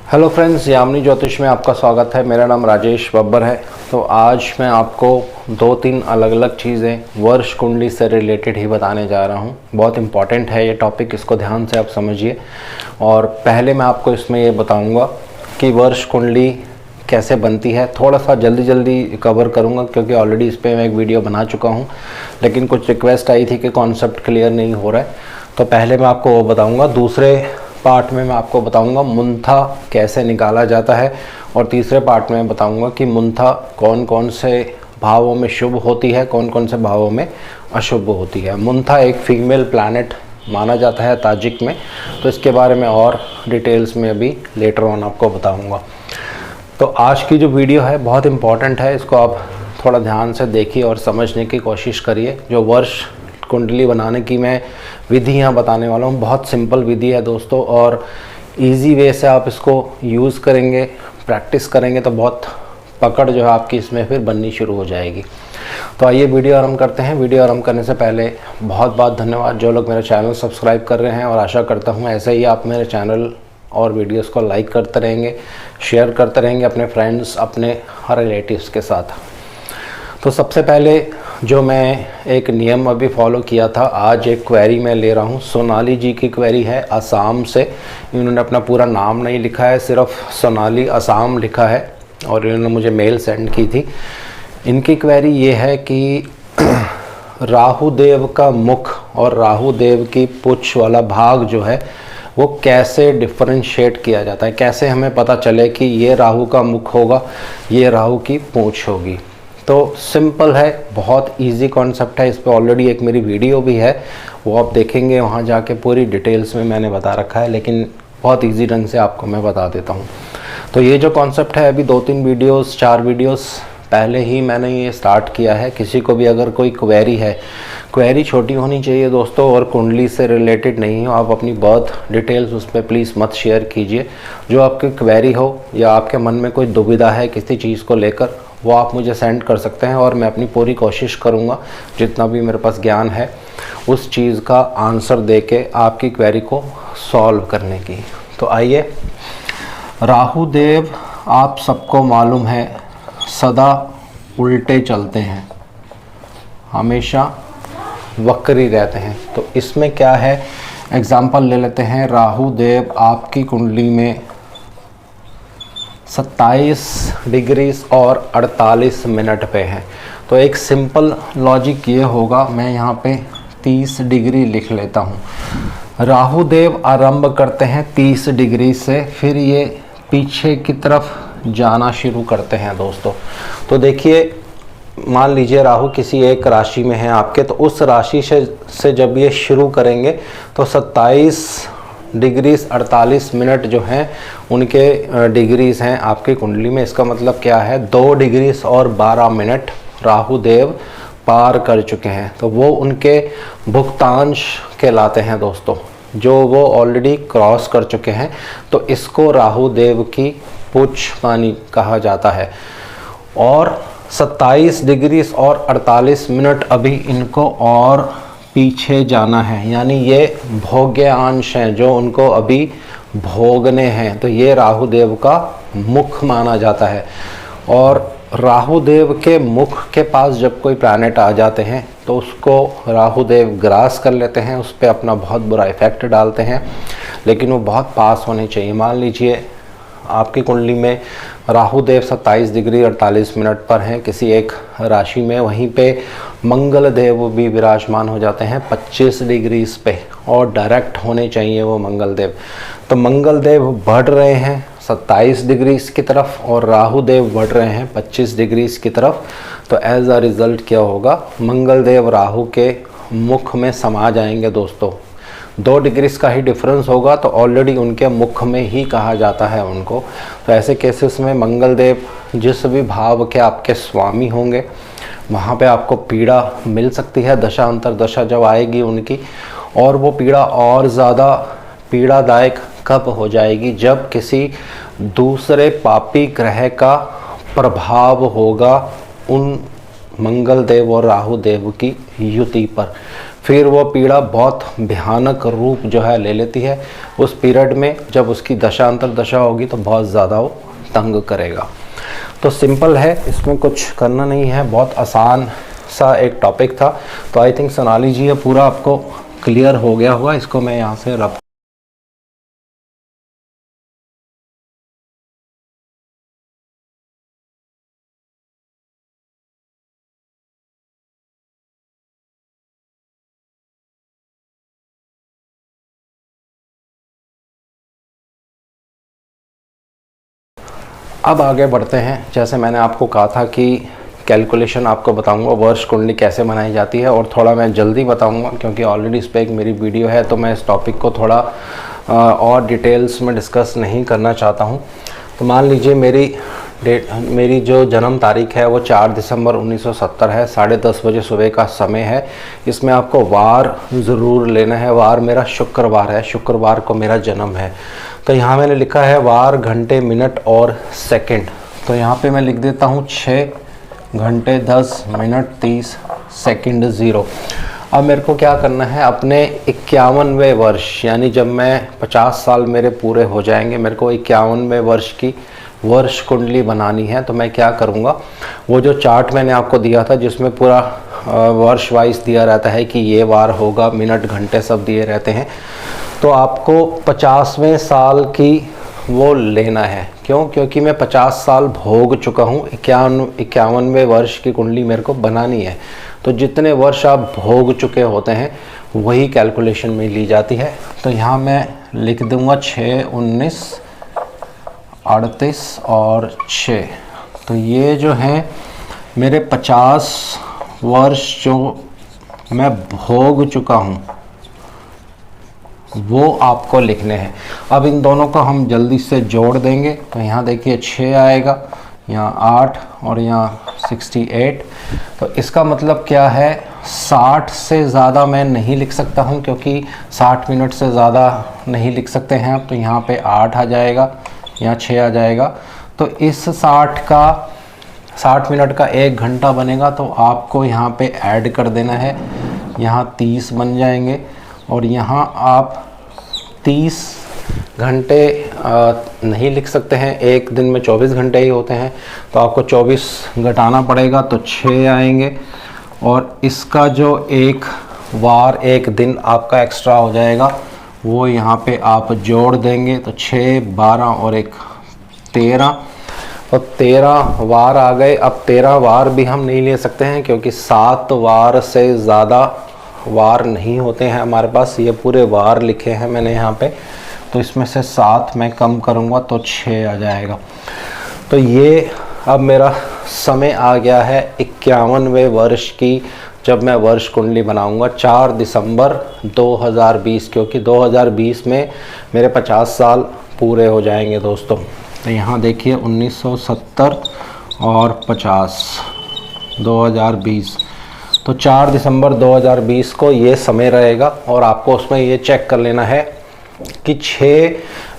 Hello friends, Yamini ज्योतिष में आपका स्वागत है। मेरा नाम राजेश बब्बर है। तो आज मैं आपको 2-3 अलग अलग चीज़ें वर्ष कुंडली से रिलेटेड ही बताने जा रहा हूँ। बहुत इंपॉर्टेंट है ये टॉपिक, इसको ध्यान से आप समझिए। और पहले मैं आपको इसमें ये बताऊँगा कि वर्ष कुंडली कैसे बनती है। थोड़ा सा जल्दी कवर करूँगा क्योंकि ऑलरेडी इस पर मैं एक वीडियो बना चुका हूँ, लेकिन कुछ रिक्वेस्ट आई थी कि कॉन्सेप्ट क्लियर नहीं हो रहा है, तो पहले मैं आपको वो बताऊँगा। दूसरे पार्ट में मैं आपको बताऊंगा मुंथा कैसे निकाला जाता है, और तीसरे पार्ट में बताऊंगा कि मुंथा कौन कौन से भावों में शुभ होती है, कौन कौन से भावों में अशुभ होती है। मुंथा एक फीमेल प्लैनेट माना जाता है ताजिक में, तो इसके बारे में और डिटेल्स में अभी लेटर ऑन आपको बताऊंगा। तो आज की जो वीडियो है बहुत इम्पॉर्टेंट है, इसको आप थोड़ा ध्यान से देखिए और समझने की कोशिश करिए। जो वर्ष कुंडली बनाने की मैं विधि यहाँ बताने वाला हूँ, बहुत सिंपल विधि है दोस्तों, और इजी वे से आप इसको यूज़ करेंगे, प्रैक्टिस करेंगे तो बहुत पकड़ जो है आपकी इसमें फिर बननी शुरू हो जाएगी। तो आइए वीडियो आरंभ करते हैं। वीडियो आरंभ करने से पहले बहुत बहुत धन्यवाद जो लोग मेरा चैनल सब्सक्राइब कर रहे हैं, और आशा करता हूँ ऐसे ही आप मेरे चैनल और वीडियोज़ को लाइक करते रहेंगे, शेयर करते रहेंगे अपने फ्रेंड्स, अपने रिलेटिव्स के साथ। तो सबसे पहले जो मैं एक नियम अभी फॉलो किया था, आज एक क्वेरी मैं ले रहा हूँ। सोनाली जी की क्वेरी है असम से। इन्होंने अपना पूरा नाम नहीं लिखा है, सिर्फ सोनाली असम लिखा है, और इन्होंने मुझे मेल सेंड की थी। इनकी क्वेरी ये है कि राहु देव का मुख और राहु देव की पुच्छ वाला भाग जो है वो कैसे डिफरेंशिएट किया जाता है, कैसे हमें पता चले कि ये राहु का मुख होगा, ये राहु की पूंछ होगी। तो सिंपल है, बहुत इजी कॉन्सेप्ट है। इस पर ऑलरेडी एक मेरी वीडियो भी है, वो आप देखेंगे, वहाँ जाके पूरी डिटेल्स में मैंने बता रखा है, लेकिन बहुत इजी ढंग से आपको मैं बता देता हूँ। तो ये जो कॉन्सेप्ट है, अभी 2-3 वीडियोस 4 वीडियोस पहले ही मैंने ये स्टार्ट किया है। किसी को भी अगर कोई क्वेरी है, क्वेरी छोटी होनी चाहिए दोस्तों, और कुंडली से रिलेटेड नहीं हो, आप अपनी बर्थ डिटेल्स उस पर प्लीज़ मत शेयर कीजिए। जो आपकी क्वेरी हो या आपके मन में कोई दुविधा है किसी चीज़ को लेकर, वो आप मुझे सेंड कर सकते हैं, और मैं अपनी पूरी कोशिश करूँगा जितना भी मेरे पास ज्ञान है उस चीज़ का आंसर दे के आपकी क्वेरी को सॉल्व करने की। तो आइए, राहु देव आप सबको मालूम है सदा उल्टे चलते हैं, हमेशा वक्री रहते हैं। तो इसमें क्या है, एग्जाम्पल ले लेते हैं। राहु देव आपकी कुंडली में 27 डिग्री और 48 मिनट पे है। तो एक सिंपल लॉजिक ये होगा, मैं यहाँ पे 30 डिग्री लिख लेता हूँ। राहु देव आरंभ करते हैं 30 डिग्री से, फिर ये पीछे की तरफ जाना शुरू करते हैं दोस्तों। तो देखिए, मान लीजिए राहु किसी एक राशि में है आपके, तो उस राशि से जब ये शुरू करेंगे तो 27 डिग्रीज 48 मिनट जो हैं उनके डिग्रीज हैं आपकी कुंडली में। इसका मतलब क्या है, 2 डिग्रीज और 12 मिनट राहु देव पार कर चुके हैं, तो वो उनके भुक्तांश कहलाते हैं दोस्तों, जो वो ऑलरेडी क्रॉस कर चुके हैं। तो इसको राहु देव की पुच्छ पानी कहा जाता है। और 27 डिग्री और 48 मिनट अभी इनको और पीछे जाना है, यानी ये भोग्य अंश हैं जो उनको अभी भोगने हैं। तो ये राहु देव का मुख माना जाता है। और राहु देव के मुख के पास जब कोई प्लैनेट आ जाते हैं तो उसको राहु देव ग्रास कर लेते हैं, उस पर अपना बहुत बुरा इफेक्ट डालते हैं, लेकिन वो बहुत पास होने चाहिए। मान लीजिए आपकी कुंडली में राहु देव 27 डिग्री 48 मिनट पर हैं किसी एक राशि में, वहीं पे मंगल देव भी विराजमान हो जाते हैं 25 डिग्री पे, और डायरेक्ट होने चाहिए वो मंगल देव। तो मंगल देव बढ़ रहे हैं 27 डिग्री की तरफ, और राहु देव बढ़ रहे हैं 25 डिग्री की तरफ। तो एज अ रिज़ल्ट क्या होगा, मंगल देव राहु के मुख में समा जाएंगे दोस्तों। 2 डिग्रीज का ही डिफरेंस होगा, तो ऑलरेडी उनके मुख में ही कहा जाता है उनको। तो ऐसे केसेस में मंगल देव जिस भी भाव के आपके स्वामी होंगे वहाँ पे आपको पीड़ा मिल सकती है। दशा अंतर दशा जब आएगी उनकी, और वो पीड़ा और ज़्यादा पीड़ादायक कब हो जाएगी, जब किसी दूसरे पापी ग्रह का प्रभाव होगा उन मंगल देव और राहु देव की युति पर। फिर वो पीड़ा बहुत भयानक रूप जो है ले लेती है। उस पीरियड में जब उसकी दशा अंतर्दशा होगी तो बहुत ज़्यादा वो तंग करेगा। तो सिंपल है, इसमें कुछ करना नहीं है, बहुत आसान सा एक टॉपिक था। तो आई थिंक सोनाली जी ये पूरा आपको क्लियर हो गया होगा। इसको मैं यहाँ से रब अब आगे बढ़ते हैं। जैसे मैंने आपको कहा था कि कैलकुलेशन आपको बताऊंगा वर्ष कुंडली कैसे बनाई जाती है, और थोड़ा मैं जल्दी बताऊंगा क्योंकि ऑलरेडी इस पर एक मेरी वीडियो है, तो मैं इस टॉपिक को थोड़ा और डिटेल्स में डिस्कस नहीं करना चाहता हूं। तो मान लीजिए मेरी जो जन्म तारीख है वो 4 दिसंबर 1970 है, 10:30 बजे सुबह का समय है। इसमें आपको वार ज़रूर लेना है। वार मेरा शुक्रवार है, शुक्रवार को मेरा जन्म है। तो यहाँ मैंने लिखा है वार, घंटे, मिनट और सेकंड। तो यहाँ पे मैं लिख देता हूँ 6 घंटे 10 मिनट 30 सेकंड 0। अब मेरे को क्या करना है, अपने 51वें वर्ष यानी जब मैं 50 साल मेरे पूरे हो जाएंगे, मेरे को 51वें वर्ष की वर्ष कुंडली बनानी है। तो मैं क्या करूँगा, वो जो चार्ट मैंने आपको दिया था जिसमें पूरा वर्ष वाइज दिया रहता है कि ये वार होगा, मिनट घंटे सब दिए रहते हैं, तो आपको 50वें साल की वो लेना है। क्यों? क्योंकि मैं 50 साल भोग चुका हूँ, 51वें वर्ष की कुंडली मेरे को बनानी है। तो जितने वर्ष आप भोग चुके होते हैं वही कैलकुलेशन में ली जाती है। तो यहाँ मैं लिख दूँगा 6, 19, 38 और 6। तो ये जो है मेरे 50 वर्ष जो मैं भोग चुका हूँ वो आपको लिखने हैं। अब इन दोनों को हम जल्दी से जोड़ देंगे। तो यहाँ देखिए 6 आएगा, यहाँ 8 और यहाँ 68। तो इसका मतलब क्या है, 60 से ज़्यादा मैं नहीं लिख सकता हूँ क्योंकि 60 मिनट से ज़्यादा नहीं लिख सकते हैं आप। तो यहाँ पे 8 आ जाएगा, यहाँ 6 आ जाएगा। तो इस 60 मिनट का 1 घंटा बनेगा, तो आपको यहाँ पे ऐड कर देना है। यहाँ 30 बन जाएंगे और यहाँ आप 30 घंटे नहीं लिख सकते हैं, एक दिन में 24 घंटे ही होते हैं, तो आपको 24 घटाना पड़ेगा, तो 6 आएंगे। और इसका जो एक वार, एक दिन आपका एक्स्ट्रा हो जाएगा, वो यहाँ पे आप जोड़ देंगे। तो 6, 12 और 1 13, और 13 वार आ गए। अब 13 वार भी हम नहीं ले सकते हैं क्योंकि 7 वार से ज़्यादा वार नहीं होते हैं हमारे पास। ये पूरे वार लिखे हैं मैंने यहाँ पे, तो इसमें से 7 मैं कम करूँगा तो 6 आ जाएगा। तो ये अब मेरा समय आ गया है 51वें वर्ष की, जब मैं वर्ष कुंडली बनाऊंगा 4 दिसंबर 2020, क्योंकि 2020 में मेरे 50 साल पूरे हो जाएंगे दोस्तों। तो यहाँ देखिए 1970 और 50, 2020। तो 4 दिसंबर 2020 को ये समय रहेगा, और आपको उसमें ये चेक कर लेना है कि 6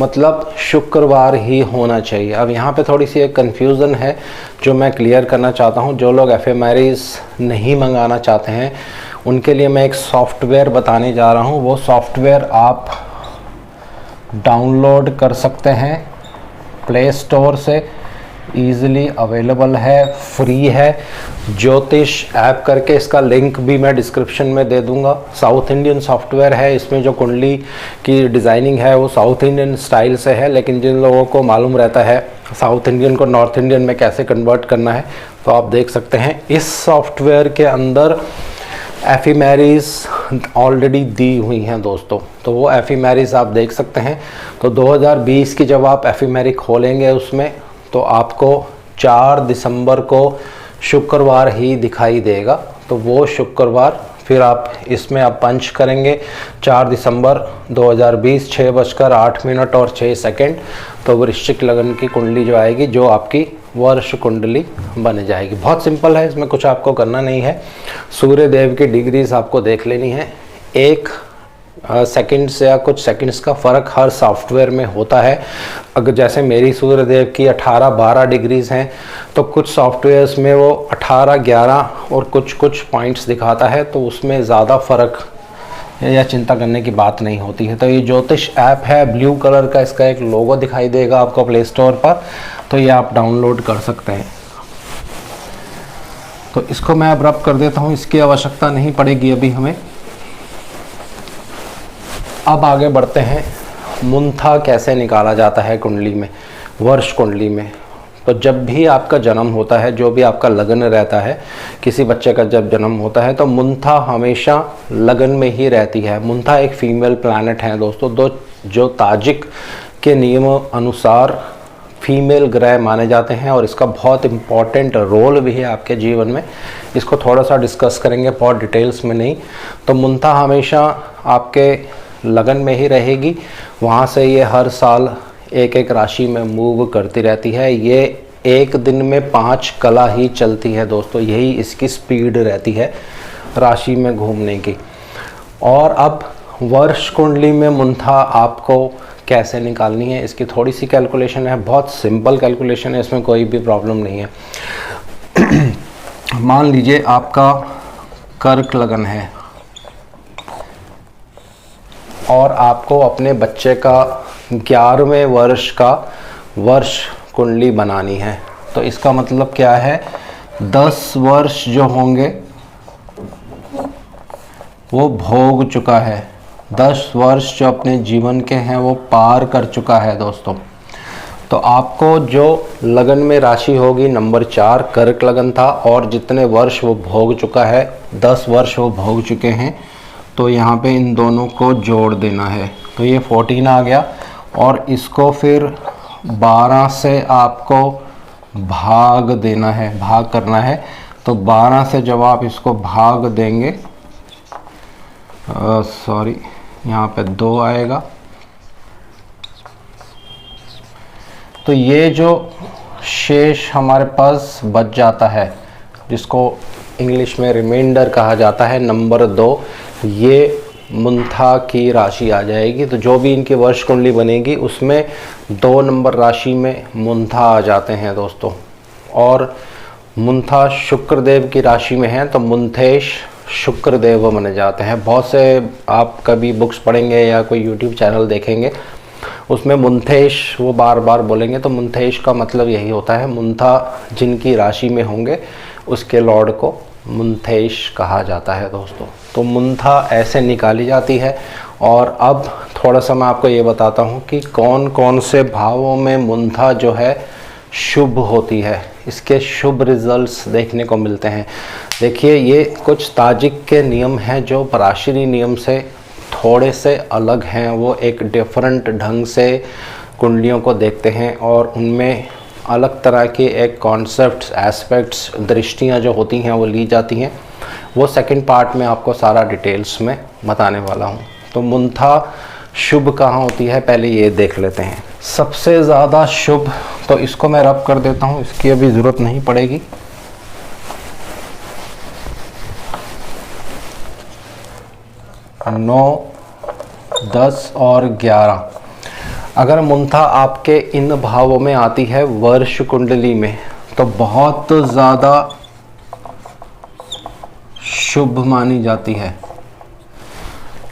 मतलब शुक्रवार ही होना चाहिए। अब यहाँ पे थोड़ी सी एक कन्फ्यूज़न है जो मैं क्लियर करना चाहता हूँ। जो लोग एफएमआरआईज़ नहीं मंगाना चाहते हैं उनके लिए मैं एक सॉफ्टवेयर बताने जा रहा हूँ। वो सॉफ्टवेयर आप डाउनलोड कर सकते हैं प्ले स्टोर से, ईज़िली अवेलेबल है, फ्री है। ज्योतिष ऐप करके, इसका लिंक भी मैं डिस्क्रिप्शन में दे दूंगा। साउथ इंडियन सॉफ्टवेयर है। इसमें जो कुंडली की डिज़ाइनिंग है वो साउथ इंडियन स्टाइल से है, लेकिन जिन लोगों को मालूम रहता है साउथ इंडियन को नॉर्थ इंडियन में कैसे कन्वर्ट करना है, तो आप देख सकते हैं इस सॉफ्टवेयर के अंदर एफएमआरआईज़ ऑलरेडी दी हुई हैं दोस्तों। तो वो एफएमआरआईज़ आप देख सकते हैं। तो 2020 की जब आप एफएमआरआई खोलेंगे उसमें, तो आपको 4 दिसंबर को शुक्रवार ही दिखाई देगा। तो वो शुक्रवार फिर आप इसमें आप पंच करेंगे 4 दिसंबर 2020 6:08 और 6 सेकंड। तो वृश्चिक लगन की कुंडली जो आएगी, जो आपकी वर्ष कुंडली बन जाएगी। बहुत सिंपल है, इसमें कुछ आपको करना नहीं है। सूर्य देव की डिग्रीज आपको देख लेनी है। एक सेकंड्स या कुछ सेकंड्स का फ़र्क हर सॉफ्टवेयर में होता है। अगर जैसे मेरी सूर्यदेव की 18-12 डिग्रीज़ हैं तो कुछ सॉफ्टवेयर्स में वो 18-11 और कुछ पॉइंट्स दिखाता है, तो उसमें ज़्यादा फ़र्क या चिंता करने की बात नहीं होती है। तो ये ज्योतिष ऐप है, ब्लू कलर का इसका एक लोगो दिखाई देगा आपको प्ले स्टोर पर, तो ये आप डाउनलोड कर सकते हैं। तो इसको मैं अब रब कर देता हूँ, इसकी आवश्यकता नहीं पड़ेगी अभी हमें। अब आगे बढ़ते हैं, मुंथा कैसे निकाला जाता है कुंडली में, वर्ष कुंडली में। तो जब भी आपका जन्म होता है, जो भी आपका लगन रहता है, किसी बच्चे का जब जन्म होता है तो मुंथा हमेशा लगन में ही रहती है। मुंथा एक फीमेल प्लैनेट है दोस्तों, जो ताजिक के नियमों अनुसार फीमेल ग्रह माने जाते हैं और इसका बहुत इम्पॉर्टेंट रोल भी है आपके जीवन में। इसको थोड़ा सा डिस्कस करेंगे, बहुत डिटेल्स में नहीं। तो मुंथा हमेशा आपके लगन में ही रहेगी, वहाँ से ये हर साल एक एक राशि में मूव करती रहती है। ये एक दिन में 5 कला ही चलती है दोस्तों, यही इसकी स्पीड रहती है राशि में घूमने की। और अब वर्ष कुंडली में मुंथा आपको कैसे निकालनी है, इसकी थोड़ी सी कैलकुलेशन है, बहुत सिंपल कैलकुलेशन है, इसमें कोई भी प्रॉब्लम नहीं है। मान लीजिए आपका कर्क लगन है और आपको अपने बच्चे का 11वें वर्ष का वर्ष कुंडली बनानी है। तो इसका मतलब क्या है, 10 वर्ष जो होंगे वो भोग चुका है, 10 वर्ष जो अपने जीवन के हैं वो पार कर चुका है दोस्तों। तो आपको जो लगन में राशि होगी नंबर 4 कर्क लगन था, और जितने वर्ष वो भोग चुका है, 10 वर्ष वो भोग चुके हैं, तो यहाँ पे इन दोनों को जोड़ देना है। तो ये 14 आ गया, और इसको फिर 12 से आपको भाग देना है, भाग करना है। तो 12 से जब आप इसको भाग देंगे, सॉरी यहाँ पे 2 आएगा, तो ये जो शेष हमारे पास बच जाता है, जिसको इंग्लिश में रिमाइंडर कहा जाता है, नंबर 2, ये मुंथा की राशि आ जाएगी। तो जो भी इनकी वर्ष कुंडली बनेगी उसमें 2 नंबर राशि में मुंथा आ जाते हैं दोस्तों। और मुंथा शुक्रदेव की राशि में है, तो मुंथेश शुक्रदेव माने जाते हैं। बहुत से आप कभी बुक्स पढ़ेंगे या कोई यूट्यूब चैनल देखेंगे, उसमें मुंथेश वो बार बार बोलेंगे, तो मुंथेश का मतलब यही होता है, मुंथा जिनकी राशि में होंगे उसके लॉर्ड को मुंथेश कहा जाता है दोस्तों। तो मुंथा ऐसे निकाली जाती है। और अब थोड़ा सा मैं आपको ये बताता हूँ कि कौन कौन से भावों में मुंथा जो है शुभ होती है, इसके शुभ रिजल्ट्स देखने को मिलते हैं। देखिए, ये कुछ ताजिक के नियम हैं जो पराशरी नियम से थोड़े से अलग हैं। वो एक डिफरेंट ढंग से कुंडलियों को देखते हैं और उनमें अलग तरह के एक कॉन्सेप्ट्स, एस्पेक्ट्स, दृष्टियाँ जो होती हैं वो ली जाती हैं। वो सेकंड पार्ट में आपको सारा डिटेल्स में बताने वाला हूँ। तो मुंथा शुभ कहाँ होती है, पहले ये देख लेते हैं। सबसे ज़्यादा शुभ, तो इसको मैं रब कर देता हूँ, इसकी अभी ज़रूरत नहीं पड़ेगी। नौ, 10 और 11 अगर मुंथा आपके इन भावों में आती है वर्ष कुंडली में, तो बहुत ज़्यादा शुभ मानी जाती है।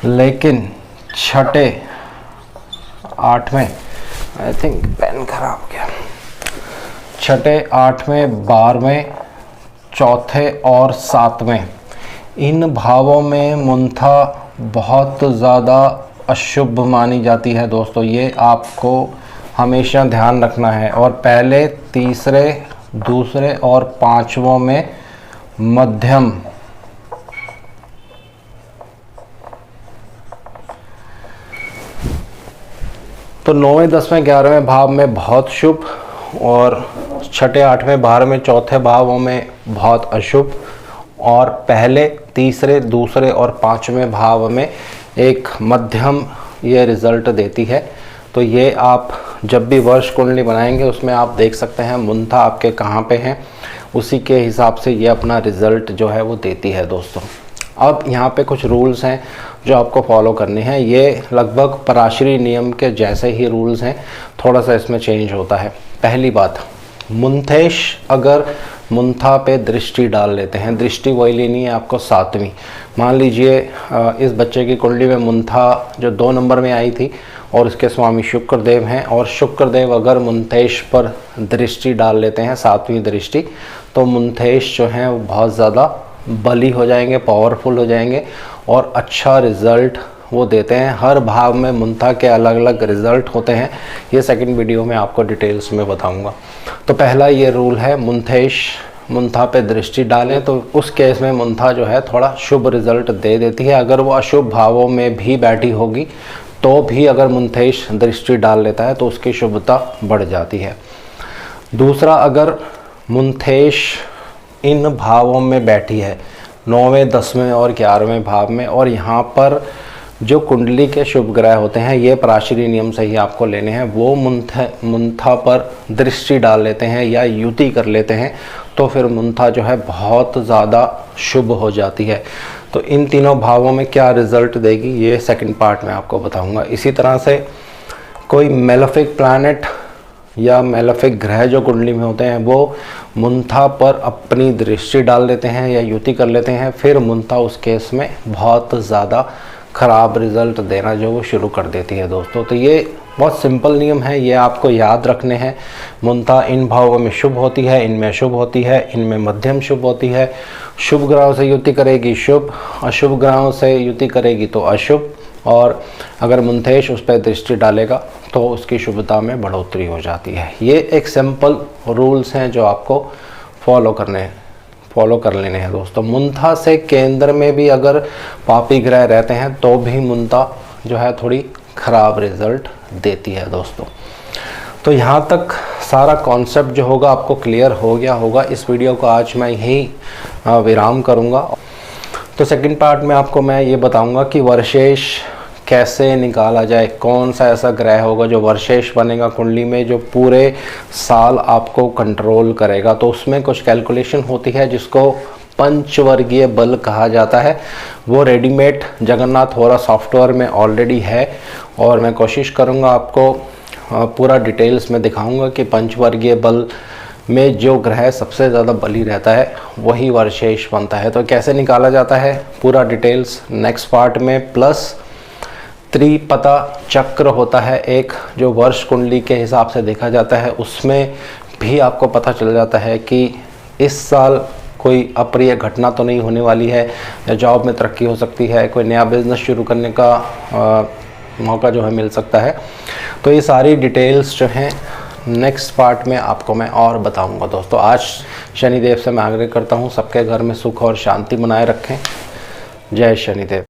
लेकिन 6ठे, 8वें, आई थिंक पेन खराब हो गया, 6ठे, 8वें, 12वें, 4थे और 7वें, इन भावों में मुंथा बहुत ज़्यादा अशुभ मानी जाती है दोस्तों। ये आपको हमेशा ध्यान रखना है। और पहले, तीसरे, दूसरे और 5वें में मध्यम, तो 9वें, 10वें, 11वें भाव में बहुत शुभ, और 6ठे, 8वें, 12वें, 4थे भावों में बहुत अशुभ, और पहले, तीसरे, दूसरे और 5वें भाव में एक मध्यम ये रिज़ल्ट देती है। तो ये आप जब भी वर्ष कुंडली बनाएंगे उसमें आप देख सकते हैं मुंथा आपके कहाँ पे हैं, उसी के हिसाब से ये अपना रिज़ल्ट जो है वो देती है दोस्तों। अब यहाँ पे कुछ रूल्स हैं, जो आपको फॉलो करने हैं। ये लगभग पराशरी नियम के जैसे ही रूल्स हैं, थोड़ा सा इसमें चेंज होता है। पहली बात, मुंथेश अगर मुंथा पे दृष्टि डाल लेते हैं, दृष्टि वही लेनी है आपको 7वीं। मान लीजिए इस बच्चे की कुंडली में मुंथा जो 2 नंबर में आई थी और इसके स्वामी शुक्रदेव हैं, और शुक्रदेव अगर मुंथेश पर दृष्टि डाल लेते हैं 7वीं दृष्टि, तो मुंथेश जो हैं वो बहुत ज़्यादा बली हो जाएंगे, पावरफुल हो जाएंगे और अच्छा रिज़ल्ट वो देते हैं। हर भाव में मुंथा के अलग अलग रिज़ल्ट होते हैं, ये सेकंड वीडियो में आपको डिटेल्स में बताऊंगा। तो पहला ये रूल है, मुंथेश मुंथा पे दृष्टि डालें तो उस केस में मुंथा जो है थोड़ा शुभ रिज़ल्ट दे देती है। अगर वो अशुभ भावों में भी बैठी होगी तो भी अगर मुंथेश दृष्टि डाल लेता है तो उसकी शुभता बढ़ जाती है। दूसरा, अगर मुंथेश इन भावों में बैठी है 9वें, 10वें और 11वें भाव में, और यहाँ पर जो कुंडली के शुभ ग्रह होते हैं, ये पराशरी नियम से ही आपको लेने हैं, वो मुंथा पर दृष्टि डाल लेते हैं या युति कर लेते हैं, तो फिर मुंथा जो है बहुत ज़्यादा शुभ हो जाती है। तो इन तीनों भावों में क्या रिज़ल्ट देगी ये सेकंड पार्ट में आपको बताऊंगा। इसी तरह से कोई मेलेफिक प्लैनेट या मेलेफिक ग्रह जो कुंडली में होते हैं वो मुंथा पर अपनी दृष्टि डाल लेते हैं या युति कर लेते हैं, फिर मुंथा उस केस में बहुत ज़्यादा ख़राब रिज़ल्ट देना जो वो शुरू कर देती है दोस्तों। तो ये बहुत सिंपल नियम है, ये आपको याद रखने हैं। मुंथा इन भावों में शुभ होती है, इनमें अशुभ होती है, इनमें मध्यम शुभ होती है। शुभ ग्रहों से युति करेगी शुभ, अशुभ ग्रहों से युति करेगी तो अशुभ, और अगर मुंथेश उस पर दृष्टि डालेगा तो उसकी शुभता में बढ़ोतरी हो जाती है। ये एक सिंपल रूल्स हैं जो आपको फॉलो कर लेने हैं दोस्तों। मुंथा से केंद्र में भी अगर पापी ग्रह रहते हैं तो भी मुंथा जो है थोड़ी ख़राब रिज़ल्ट देती है दोस्तों। तो यहाँ तक सारा कॉन्सेप्ट जो होगा आपको क्लियर हो गया होगा। इस वीडियो को आज मैं यहीं विराम करूँगा। तो सेकंड पार्ट में आपको मैं ये बताऊँगा कि वर्षेश कैसे निकाला जाए, कौन सा ऐसा ग्रह होगा जो वर्षेश बनेगा कुंडली में जो पूरे साल आपको कंट्रोल करेगा। तो उसमें कुछ कैलकुलेशन होती है जिसको पंचवर्गीय बल कहा जाता है। वो रेडीमेड जगन्नाथ होरा सॉफ्टवेयर में ऑलरेडी है, और मैं कोशिश करूँगा आपको पूरा डिटेल्स में दिखाऊँगा कि पंचवर्गीय बल में जो ग्रह सबसे ज़्यादा बली रहता है वही वर्षेश बनता है। तो कैसे निकाला जाता है पूरा डिटेल्स नेक्स्ट पार्ट में। प्लस त्रिपता चक्र होता है एक जो वर्ष कुंडली के हिसाब से देखा जाता है, उसमें भी आपको पता चल जाता है कि इस साल कोई अप्रिय घटना तो नहीं होने वाली है, या जॉब में तरक्की हो सकती है, कोई नया बिजनेस शुरू करने का मौका जो है मिल सकता है। तो ये सारी डिटेल्स जो हैं नेक्स्ट पार्ट में आपको मैं और बताऊंगा दोस्तों। आज शनिदेव से मैं आग्रह करता हूँ सबके घर में सुख और शांति बनाए रखें। जय शनिदेव।